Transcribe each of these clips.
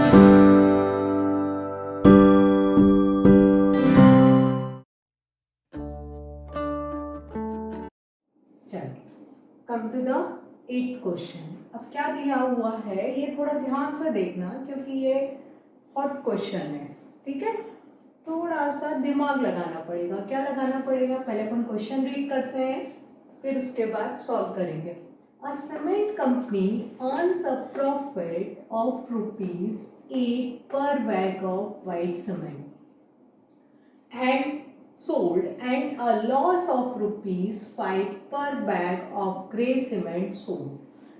Come to the 8th question. अब क्या दिया हुआ है ये थोड़ा ध्यान से देखना, क्योंकि ये हॉट क्वेश्चन है। ठीक है, थोड़ा सा दिमाग लगाना पड़ेगा। क्या लगाना पड़ेगा? पहले अपन क्वेश्चन रीड करते हैं, फिर उसके बाद सॉल्व करेंगे। A cement company earns a profit of ₹8 per bag of white cement and sold and a loss of ₹5 per bag of grey cement sold।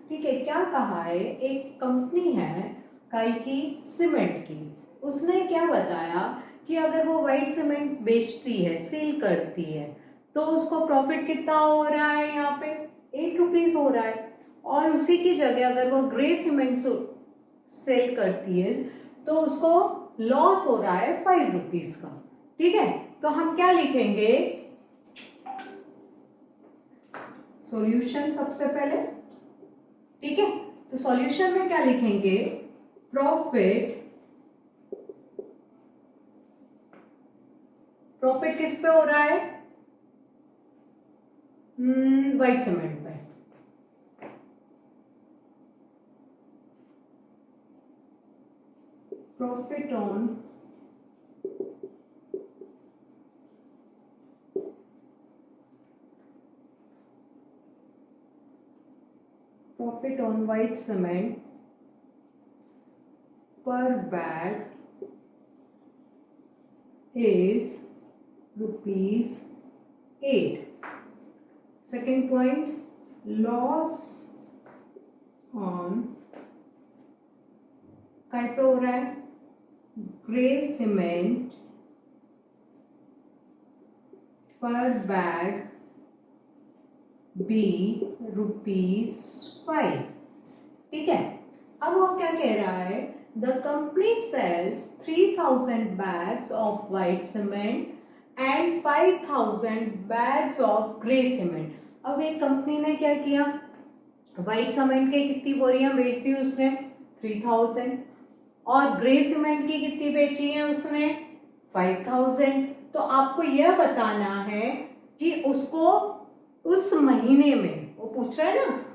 ठीक है, क्या कहा है? एक कंपनी है काई की, सीमेंट की। उसने क्या बताया कि अगर वो वाइट सीमेंट बेचती है, सेल करती है, तो उसको प्रॉफिट कितना हो रहा है? यहाँ पे ₹8 हो रहा है। और उसी की जगह अगर वो ग्रे सीमेंट सेल करती है तो उसको लॉस हो रहा है ₹5 का। ठीक है, तो हम क्या लिखेंगे? सॉल्यूशन सबसे पहले। ठीक है, तो सॉल्यूशन में क्या लिखेंगे? प्रॉफिट किस पे हो रहा है? वाइट सीमेंट पे। Profit on white cement per bag is ₹8। Second point, loss on काय पे हो रहा है? ग्रे सीमेंट पर बैग बी ₹5। ठीक है, अब वो क्या कह रहा है? The company sells 3000 bags of white cement and 5000 bags of grey cement. अब एक कंपनी ने क्या किया? वाइट सीमेंट के कितनी बोरियां बेच दी उसने? 3000। और ग्रे सीमेंट की कितनी बेची है उसने? 5000। तो आपको यह बताना है कि उसको उस महीने में, वो पूछ रहा है ना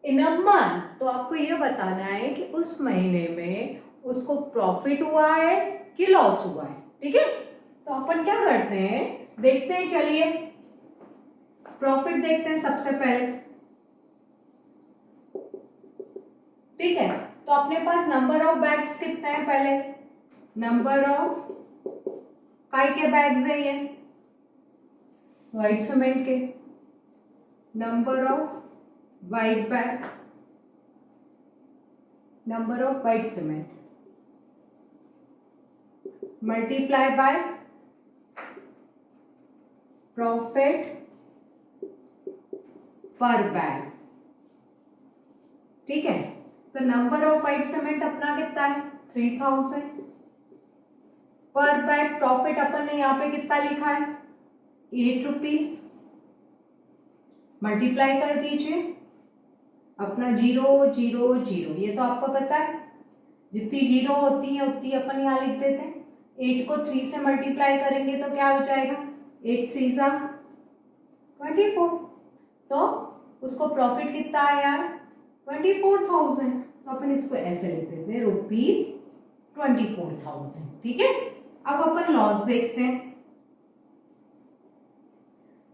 इन अ मंथ, तो आपको यह बताना है कि उस महीने में उसको प्रॉफिट हुआ है कि लॉस हुआ है। ठीक है, तो अपन क्या करते हैं, देखते हैं। चलिए प्रॉफिट देखते हैं सबसे पहले। ठीक है, तो अपने पास नंबर ऑफ बैग्स कितने हैं? पहले नंबर ऑफ काय के बैग्स है ये? वाइट सीमेंट के। Number of white bag, number of white cement multiply by profit पर बैग। ठीक है, तो नंबर ऑफ वाइट सीमेंट अपना कितना है? 3000 पर बैग। प्रॉफिट अपन ने यहां पे कितना लिखा है? ₹8। मल्टीप्लाई कर दीजिए अपना 0 0 0, ये तो आपको पता है, जितनी जीरो होती है उतनी अपन यहां लिख देते हैं। 8 को 3 से मल्टीप्लाई करेंगे तो क्या हो जाएगा? 8 3 जा 24। तो उसको प्रॉफिट कितना आया? 24,000। तो अपन इसको ऐसे लिख देते हैं, ₹24,000। ठीक है, अब अपन लॉस देखते हैं।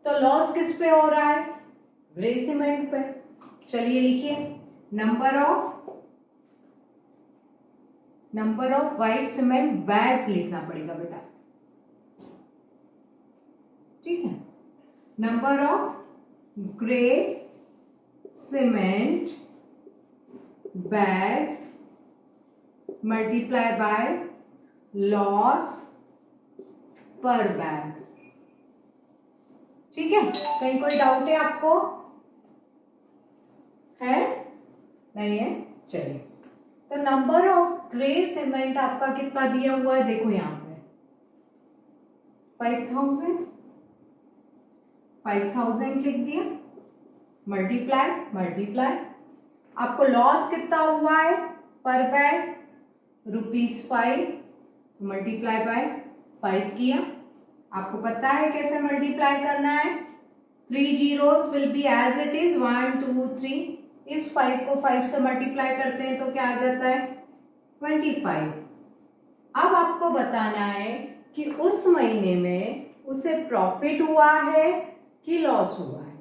तो लॉस किस पे हो रहा है? ग्रे सीमेंट पे। चलिए लिखिए, number of white cement bags लिखना पड़ेगा बेटा। ठीक है, number of grey cement bags multiply by loss पर बैग। ठीक है, कहीं कोई डाउट है आपको? है? नहीं है? चलिए, तो नंबर ऑफ ग्रे सीमेंट आपका कितना दिया हुआ है? देखो यहां पे 5000 लिख दिया, मल्टीप्लाई। आपको लॉस कितना हुआ है पर बैग? ₹5 मल्टीप्लाई बाय 5 किया। आपको पता है कैसे मल्टीप्लाई करना है। 3 zeros will be as it is 1 2 3। इस 5 को 5 से मल्टीप्लाई करते हैं तो क्या आ जाता है 25। अब आपको बताना है कि उस महीने में उसे प्रॉफिट हुआ है कि लॉस हुआ है।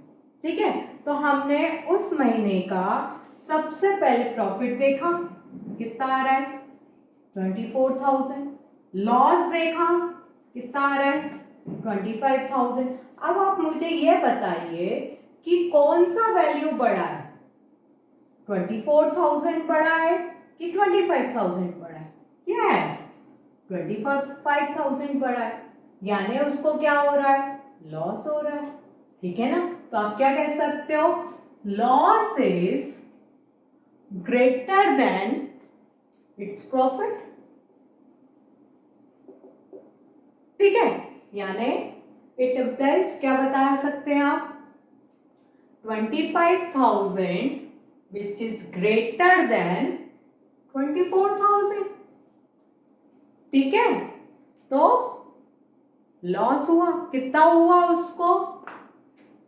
ठीक है, तो हमने उस महीने का सबसे पहले प्रॉफिट देखा, कितना आ रहा है 24,000। लॉस देखा, कितना आ रहा है 25,000। अब आप मुझे ये बताइए कि कौन सा वैल्यू बढ़ा है, 24,000 बढ़ा है कि 25,000 बढ़ा है? यस, 25,000 बढ़ा है, यानी उसको क्या हो रहा है, लॉस हो रहा है। ठीक है ना, तो आप क्या कह सकते हो, loss is greater than its profit. ठीक है, यानी इट इम्प्लाइज, क्या बता सकते हैं आप, 25,000 विच इज ग्रेटर देन 24,000। ठीक है, तो लॉस हुआ, कितना हुआ, उसको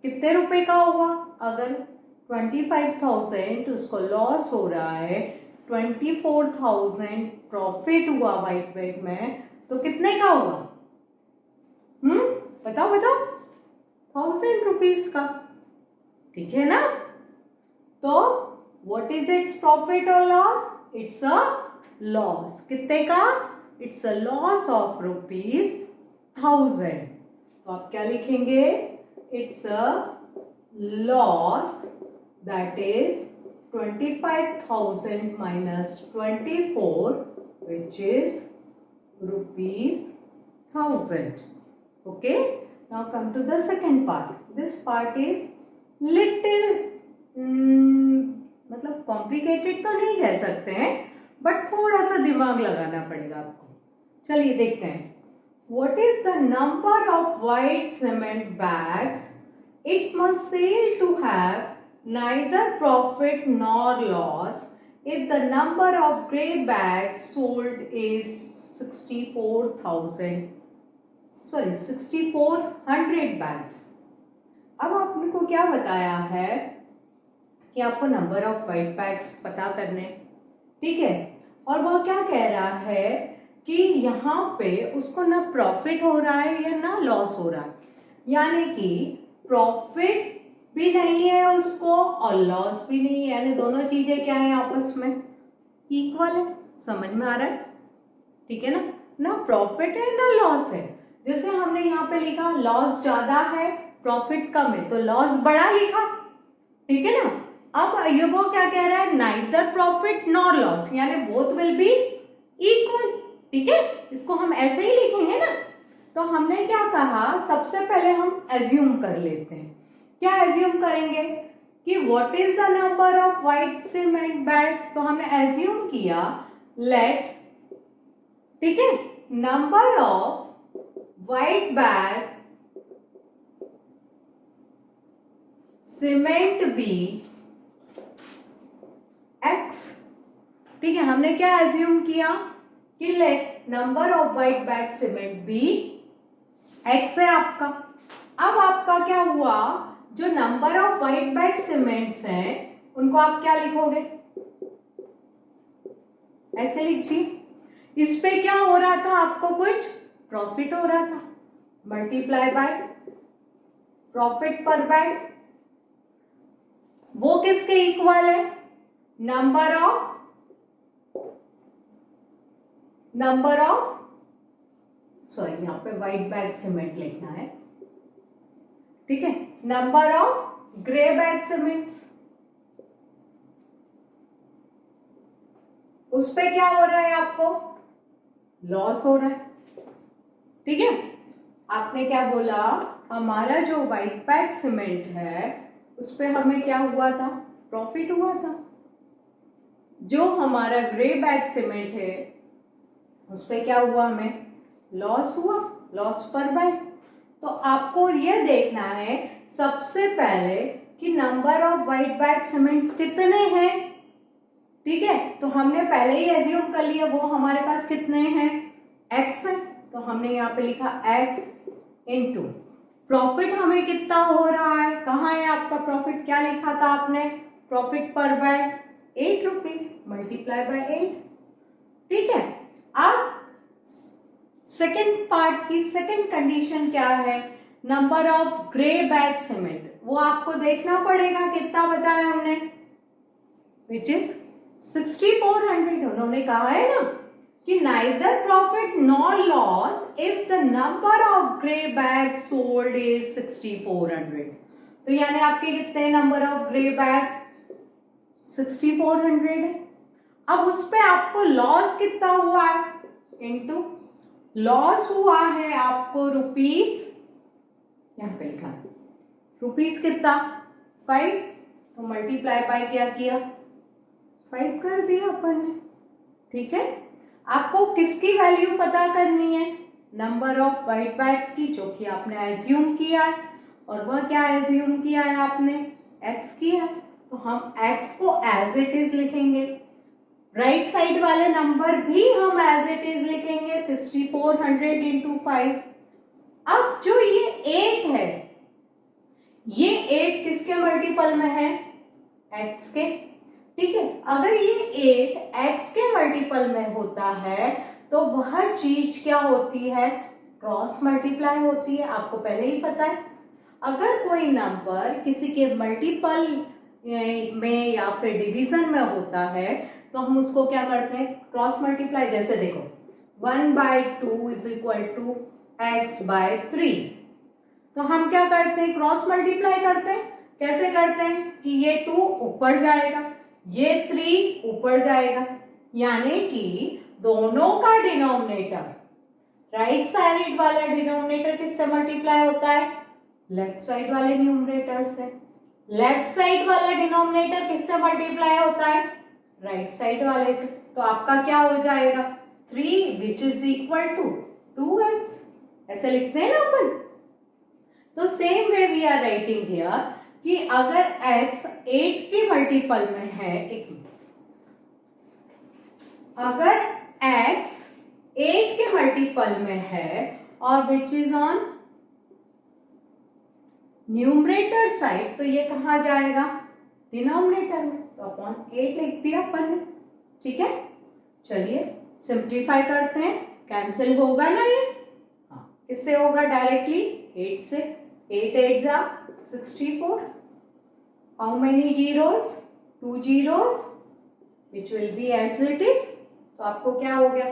कितने रुपए का हुआ, अगर 25,000 उसको लॉस हो रहा है, 24,000 प्रॉफिट हुआ व्हाइट बैग में, तो कितने का हुआ, बताओ बताओ, 1,000 रुपीज का। ठीक है ना, तो व्हाट इज इट्स प्रॉफिट और लॉस, इट्स अ लॉस, कितने का, इट्स अ लॉस ऑफ ₹1,000। तो आप क्या लिखेंगे, it's a loss that is 25,000 minus 24 which is ₹1,000. Okay, now come to the second part. This part is little मतलब complicated तो नहीं कह सकते हैं, बट थोड़ा सा दिमाग लगाना पड़ेगा आपको। चलिए देखते हैं, what is the number of white cement bags it must sell to have neither profit nor loss if the number of grey bags sold is 6,400 bags। अब आपको क्या बताया है कि आपको नंबर ऑफ वाइट बैग्स पता करने, ठीक है, और वह क्या कह रहा है कि यहाँ पे उसको ना प्रॉफिट हो रहा है या ना लॉस हो रहा है, यानी कि प्रॉफिट भी नहीं है उसको और लॉस भी नहीं है, यानी दोनों चीजें क्या है, आपस में इक्वल है। समझ में आ रहा है? ठीक है ना, ना प्रॉफिट है ना लॉस है। जैसे हमने यहाँ पे लिखा लॉस ज्यादा है प्रॉफिट कम है, तो लॉस बड़ा लिखा, ठीक है ना। अब ये वो क्या कह रहा है, नाइदर प्रॉफिट नॉर लॉस, यानी बोथ विल बी इक्वल। ठीक है, इसको हम ऐसे ही लिखेंगे ना। तो हमने क्या कहा, सबसे पहले हम एज्यूम कर लेते हैं। क्या एज्यूम करेंगे कि what is the number of white cement bags, तो हमने एज्यूम किया लेट, ठीक है, number of white bag cement be x। ठीक है, हमने क्या एज्यूम किया कि let number of white bag cement be x है आपका। अब आपका क्या हुआ, जो number of white bag cements हैं उनको आप क्या लिखोगे, ऐसे लिख दी। इस पे क्या हो रहा था, आपको कुछ प्रॉफिट हो रहा था, मल्टीप्लाई बाय प्रॉफिट पर बैग, वो किसके इक्वल है, नंबर ऑफ सॉरी, यहां पे व्हाइट बैग सीमेंट लिखना है, ठीक है, number of grey bag cements, उस पे क्या हो रहा है, आपको लॉस हो रहा है। ठीक है, आपने क्या बोला, हमारा जो व्हाइट बैग सीमेंट है उस पे हमें क्या हुआ था, प्रॉफिट हुआ था। जो हमारा ग्रे बैग सीमेंट है उस पे क्या हुआ, हमें लॉस हुआ, लॉस पर बैग। तो आपको ये देखना है सबसे पहले कि number of white bag cements कितने हैं, ठीक है, तो हमने पहले ही एज्यूम कर लिया वो हमारे पास कितने हैं, x है, तो हमने यहाँ पे लिखा x इंटू प्रॉफिट हमें कितना हो रहा है, कहाँ है आपका प्रॉफिट, क्या लिखा था आपने, प्रॉफिट पर बैग 8 रुपीज मल्टीप्लाई बाय 8। ठीक है, अब सेकेंड पार्ट की सेकेंड कंडीशन क्या है, number of grey bag cement, वो आपको देखना पड़ेगा कितना बताया हमने, विच इज 6400। उन्होंने कहा है ना कि neither profit nor loss if the number of grey bag sold is 6400। तो यानी आपके कितने नंबर ऑफ ग्रे बैग 6400 है। अब उस पे आपको लॉस कितना हुआ है, इनटू लॉस हुआ है आपको रुपीस, यहां पे लिखा रुपीस कितना 5, तो मल्टीप्लाई बाय क्या किया 5 कर दिया अपन ने। ठीक है, आपको किसकी वैल्यू पता करनी है, नंबर ऑफ वाइट बैग की, जो कि आपने एज्यूम किया है, और वह क्या एज्यूम किया है आपने, x किया है, तो हम x को एज इट इज लिखेंगे, राइट साइड वाले नंबर भी हम एज इट इज लिखेंगे 6400 इंटू 5। अब जो ये 8 है, ये 8 किसके मल्टीपल में है, x के। ठीक है, अगर ये 8 x के मल्टीपल में होता है तो वह चीज क्या होती है, क्रॉस मल्टीप्लाई होती है, आपको पहले ही पता है। अगर कोई नंबर किसी के मल्टीपल में या फिर डिवीजन में होता है तो हम उसको क्या करते हैं, क्रॉस मल्टीप्लाई। जैसे देखो 1/2 इज इक्वल टू x/3, तो हम क्या करते हैं, क्रॉस मल्टीप्लाई करते हैं। कैसे करते हैं कि ये 2 ऊपर जाएगा, ये 3 ऊपर जाएगा, यानी कि दोनों का डिनोमिनेटर, राइट साइड वाला डिनोमिनेटर किससे मल्टीप्लाई होता है, लेफ्ट साइड वाले न्यूमरेटर से। लेफ्ट साइड वाला डिनोमिनेटर किससे मल्टीप्लाई होता है, राइट साइड वाले से। तो आपका क्या हो जाएगा 3 which is equal to 2x, ऐसे लिखते हैं ना अपन। तो same way we are writing here कि अगर x 8 के मल्टीपल में है, एक मिनट, अगर x 8 के मल्टीपल में है और which is on numerator side, तो ये कहां जाएगा, डिनोमिनेटर में, तो अपॉन 8 लिख दिया अपन ने। ठीक है, चलिए सिंप्लीफाई करते हैं, कैंसिल होगा ना ये, हाँ किससे होगा, डायरेक्टली 8 से, 8 8 जा 64, how many zeros, 2 zeros which will be as it is, तो आपको क्या हो गया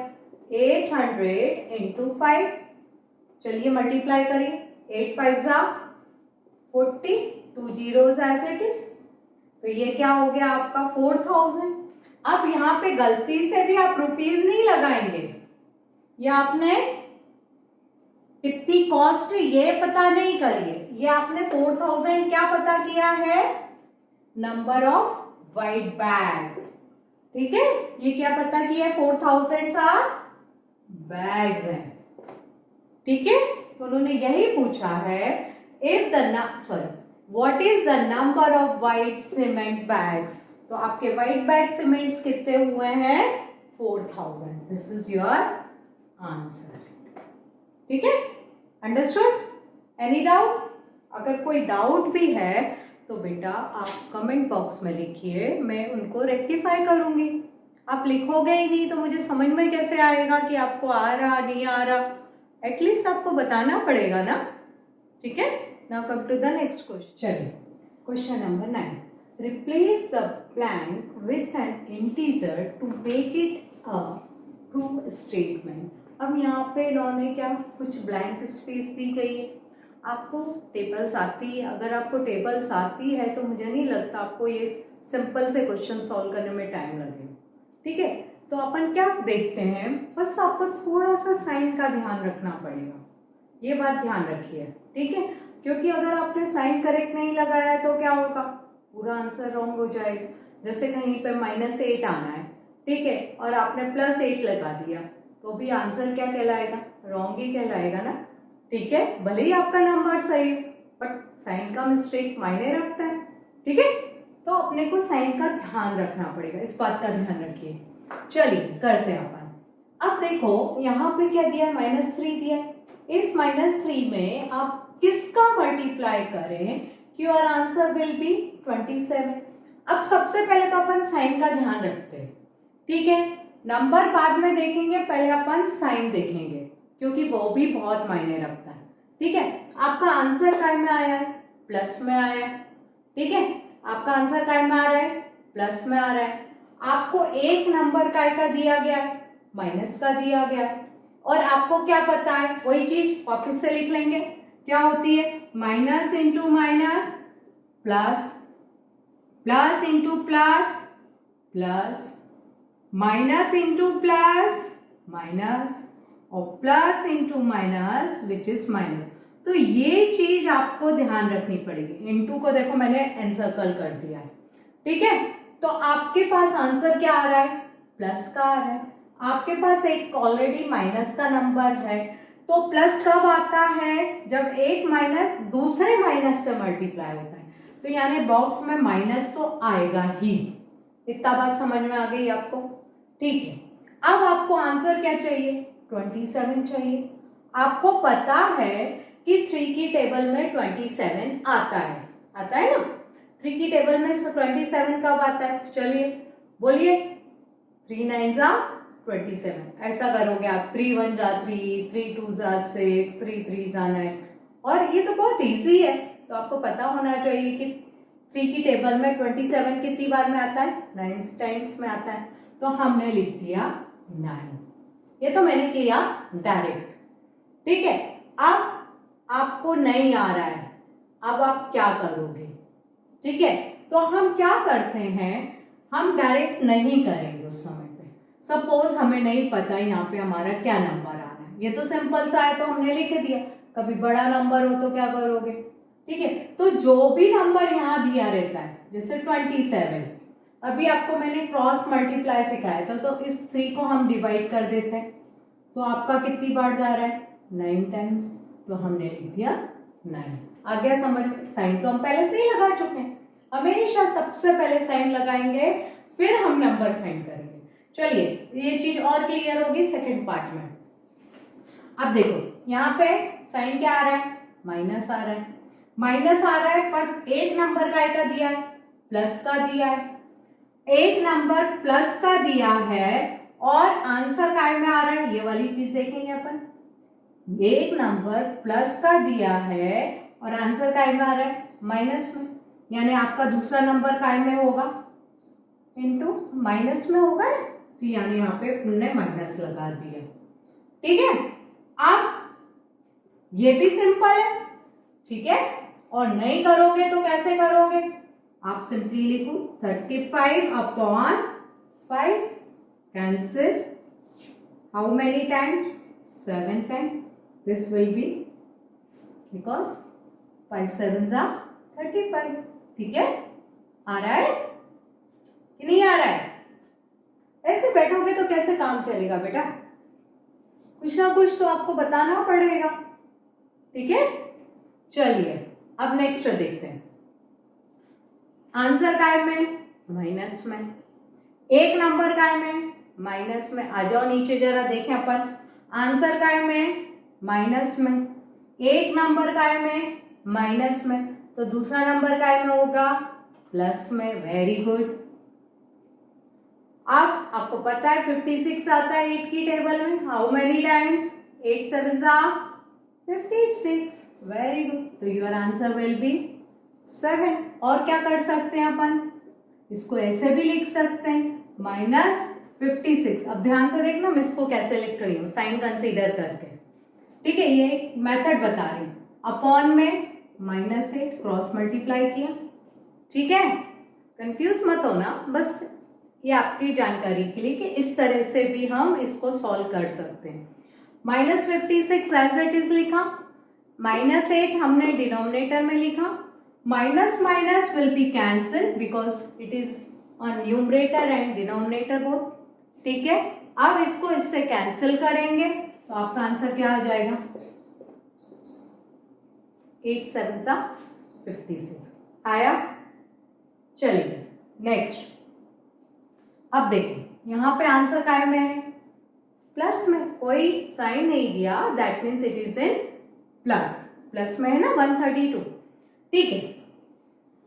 800 इंटू 5, चलिए मल्टीप्लाई करिए, 8 5 जा 40, 2 जीरोस एज इट इज, तो ये क्या हो गया आपका 4000। अब यहाँ पे गलती से भी आप रुपीज नहीं लगाएंगे, ये आपने कितनी कॉस्ट ये पता नहीं करिए, ये आपने 4000 क्या पता किया है, नंबर ऑफ वाइट बैग। ठीक है, ये क्या पता किया है, 4000 बैग्स हैं। ठीक है, तो उन्होंने यही पूछा है, if the what is the number of white cement bags, तो आपके वाइट बैग सीमेंट्स कितने हुए हैं 4000, दिस इज योर आंसर। ठीक है, अंडरस्टूड, एनी डाउट, अगर कोई डाउट भी है तो बेटा आप कमेंट बॉक्स में लिखिए, मैं उनको रेक्टिफाई करूंगी। आप लिखोगे ही नहीं तो मुझे समझ में कैसे आएगा कि आपको आ रहा नहीं आ रहा, एटलीस्ट आपको बताना पड़ेगा ना। ठीक है, now come to the next question. चलिए question number 9, replace the blank with an integer to make it a true statement. अब यहाँ पे इन्होंने क्या कुछ ब्लैंक स्पेस दी गई है, आपको टेबल्स आती है, अगर आपको टेबल्स आती है तो मुझे नहीं लगता आपको ये सिंपल से क्वेश्चन सॉल्व करने में टाइम लगेगा। ठीक है, तो अपन क्या देखते हैं, बस आपको थोड़ा सा साइन का ध्यान रखना पड़ेगा, ये बात ध्यान रखिए। ठीक है, क्योंकि अगर आपने साइन करेक्ट नहीं लगाया तो क्या होगा, पूरा आंसर रॉन्ग हो जाएगा। जैसे कहीं पे -8 आना है, ठीक है, और आपने +8 लगा दिया तो भी आंसर क्या कहलाएगा, रॉन्ग ही कहलाएगा ना। ठीक है, भले ही आपका नंबर सही है बट साइन का मिस्टेक मायने रखता है। ठीक है, तो अपने को साइन का ध्यान रखना पड़ेगा, इस बात का ध्यान रखिए। चलिए करते हैं अपन। अब देखो यहाँ पे क्या दिया है, -3 दिया है। इस -3 में आप किसका मल्टीप्लाई करें कि योर आंसर विल बी 27। अब सबसे पहले तो अपन साइन का ध्यान रखते हैं, ठीक है। नंबर बाद में देखेंगे, पहले अपन साइन देखेंगे क्योंकि वो भी बहुत मायने रखता है, ठीक है। आपका आंसर काय में आया है, प्लस में आया है, ठीक है। आपका आंसर काय में आ रहा है, प्लस में आ रहा है। आपको एक नंबर काय का दिया गया है, माइनस का दिया गया है। और आपको क्या पता है, वही चीज वापिस से लिख लेंगे, क्या होती है, minus into minus plus, plus into plus plus, minus into plus minus, और plus into minus which is minus. तो ये चीज आपको ध्यान रखनी पड़ेगी। इंटू को देखो मैंने एनसर्कल कर दिया है, ठीक है। तो आपके पास आंसर क्या आ रहा है, प्लस का आ रहा है। आपके पास एक ऑलरेडी माइनस का नंबर है, तो प्लस कब आता है, जब एक माइनस दूसरे माइनस से मल्टीप्लाई होता है। तो यानी बॉक्स में माइनस तो आएगा ही। इतना बात समझ में आ गई आपको, ठीक है। अब आपको आंसर क्या चाहिए, 27 चाहिए। आपको पता है कि 3 की टेबल में 27 आता है ना। 3 की टेबल में 27 कब आता है, चलिए बोलिए। 3 9 जा 27, ऐसा करोगे आप। 3 1 जा 3, 3 2 जा 6, 3 3 जा 9। और ये तो बहुत इजी है, तो आपको पता होना चाहिए कि 3 की टेबल में 27 कितनी बार में आता है, 9 टाइम्स में आता है। तो हमने लिख दिया 9। ये तो मैंने किया डायरेक्ट, ठीक है। अब आपको नहीं आ रहा है, अब आप क्या करोगे, ठीक है। तो हम क्या करते हैं, हम डायरेक्ट नहीं करेंगे उस समय पे। सपोज हमें नहीं पता यहाँ पे हमारा क्या नंबर आ रहा है, ये तो सिंपल सा है तो हमने लिख दिया। कभी बड़ा नंबर हो तो क्या करोगे, ठीक है। तो जो भी नंबर यहाँ दिया रहता है, जैसे 27, अभी आपको मैंने क्रॉस मल्टीप्लाई सिखाया था, तो इस 3 को हम डिवाइड कर देते हैं, तो आपका कितनी बार जा रहा है, 9 टाइम्स। तो हमने लिख दिया 9। आ गया समझ में। साइन तो हम पहले से ही लगा चुके हैं, हमेशा सबसे पहले साइन लगाएंगे फिर हम नंबर फाइंड करेंगे। चलिए ये चीज और क्लियर होगी सेकंड पार्ट में। अब देखो यहाँ पे साइन क्या आ रहा है, माइनस आ रहा है। माइनस आ रहा है पर एक नंबर का दिया है, प्लस का दिया है। एक नंबर प्लस का दिया है और आंसर काय में आ रहा है, ये वाली चीज देखेंगे अपन। एक नंबर प्लस का दिया है और आंसर काय में आ रहा है, माइनस में। यानी आपका दूसरा नंबर काय में होगा, इनटू माइनस में होगा ना। तो यानी यहाँ पे हमने माइनस लगा दिया, ठीक है। अब ये भी सिंपल है, ठीक है। और नहीं करोगे तो कैसे करोगे, आप सिंपली लिखो 35/5, cancel. How many times, 7 times. This will be, because 5 7s are 35, ठीक है। आ रहा है कि नहीं आ रहा है, ऐसे बैठोगे तो कैसे काम चलेगा बेटा, कुछ ना कुछ तो आपको बताना पड़ेगा, ठीक है। चलिए अब नेक्स्ट देखते हैं। आंसर काय में, माइनस में। एक नंबर काय में, माइनस में। आ जाओ नीचे जरा देखें अपन। आंसर काय में, माइनस में। एक नंबर काय में, माइनस में। तो दूसरा नंबर काय में होगा, प्लस में। Very good. अब आपको पता है 56 आता है 8 की टेबल में। How many times, 8 7s are 56। Very good. तो योर आंसर विल बी 7। और क्या कर सकते हैं अपन, इसको ऐसे भी लिख सकते हैं, -56। अब ध्यान से देखना मैं इसको कैसे लिख रही हूँ, साइन कंसीडर करके, ठीक है। ये एक मेथड बता रही हूँ। अपॉन में -8 क्रॉस मल्टीप्लाई किया, ठीक है। कंफ्यूज मत होना, बस ये आपकी जानकारी के लिए कि इस तरह से भी हम इसको सॉल्व कर सकते हैं। -56 एज इट इज लिखा, -8 हमने डिनोमिनेटर में लिखा। Minus minus will be cancel because it is on numerator and denominator both, ठीक है। अब इसको इससे कैंसिल करेंगे तो आपका आंसर क्या आ जाएगा, 8 7s are 56 आया। चलिए नेक्स्ट, अब देखो यहाँ पे आंसर काय में है, प्लस में, कोई साइन नहीं दिया, that means it is in plus, plus में है ना 132। ठीक है,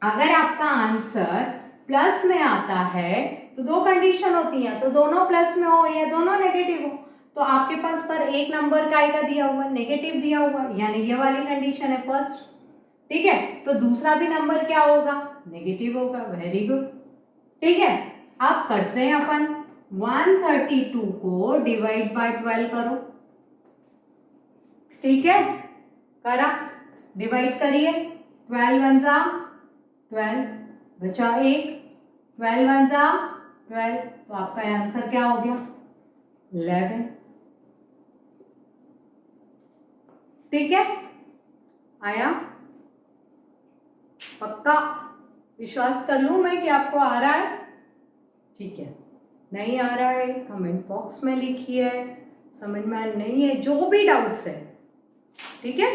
अगर आपका आंसर प्लस में आता है तो दो कंडीशन होती हैं, तो दोनों प्लस में हो या दोनों नेगेटिव हो। तो आपके पास पर एक नंबर काय का दिया हुआ, नेगेटिव दिया हुआ, यानी ये वाली कंडीशन है फर्स्ट। ठीक है, तो दूसरा भी नंबर क्या होगा, नेगेटिव होगा। Very good. ठीक है, अब करते हैं अपन 132 को डिवाइड बाय 12 करो। ठीक है, करा, डिवाइड करिए, 12 वन जा 12, बचा 1, 12 वन जा 12, तो आपका आंसर क्या हो गया 11। ठीक है, आया, पक्का विश्वास कर लूं मैं कि आपको आ रहा है। ठीक है, नहीं आ रहा है कमेंट बॉक्स में लिखिए, समझ में नहीं है जो भी डाउट्स है। ठीक है।